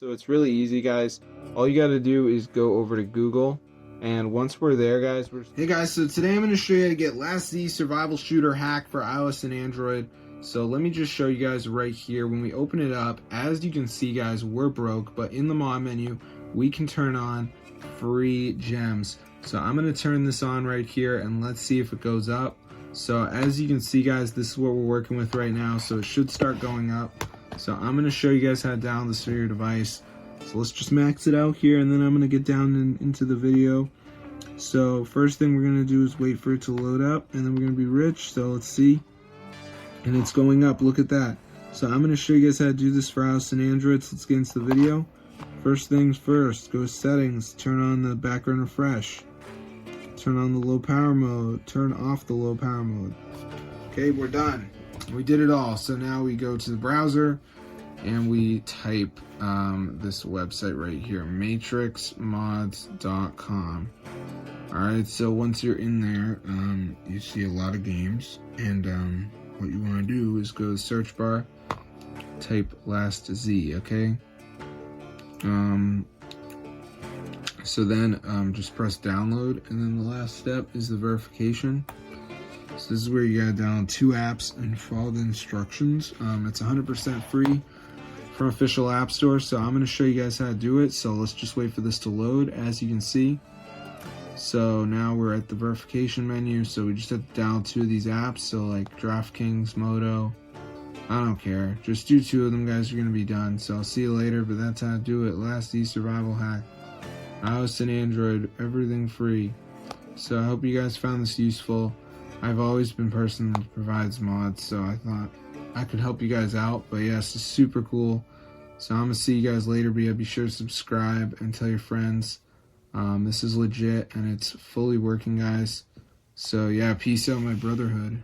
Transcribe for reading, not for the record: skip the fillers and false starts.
So it's really easy, guys. All you got to do is go over to Google, and once we're there, guys, Hey guys, so today I'm going to show you how to get Last Z Survival Shooter hack for iOS and Android. So let me just show you guys right here. When we open it up, as you can see, guys, we're broke, but in the mod menu, we can turn on free gems. So I'm going to turn this on right here, and let's see if it goes up. So as you can see, guys, this is what we're working with right now, so it should start going up. So I'm going to show you guys how to download this for your device. So let's just max it out here, and then I'm going to get down into the video. So first thing we're going to do is wait for it to load up, and then we're going to be rich. So let's see. And it's going up. Look at that. So I'm going to show you guys how to do this for iOS and Android. So let's get into the video. First things first, go to settings, turn on the background refresh, turn on the low power mode, turn off the low power mode. Okay, we're done. We did it all. So now we go to the browser and we type this website right here, matrixmods.com. Alright, so once you're in there, you see a lot of games, and what you want to do is go to the search bar, type Last Z, okay? So then just press download, and then the last step is the verification. So this is where you gotta download 2 apps and follow the instructions. It's 100% free from official app store, so I'm gonna show you guys how to do it. So let's just wait for this to load. As you can see, so now we're at the verification menu, so we just have to download 2 of these apps. So like DraftKings, Moto, I don't care, just do 2 of them, guys. You're gonna be done. So I'll see you later, but that's how to do it. Last Z survival hack, iOS and Android, everything free. So I hope you guys found this useful. I've always been a person that provides mods, so I thought I could help you guys out. But yeah, it's just super cool. So I'm gonna see you guys later, but yeah, be sure to subscribe and tell your friends. This is legit and it's fully working, guys. So yeah, peace out, my brotherhood.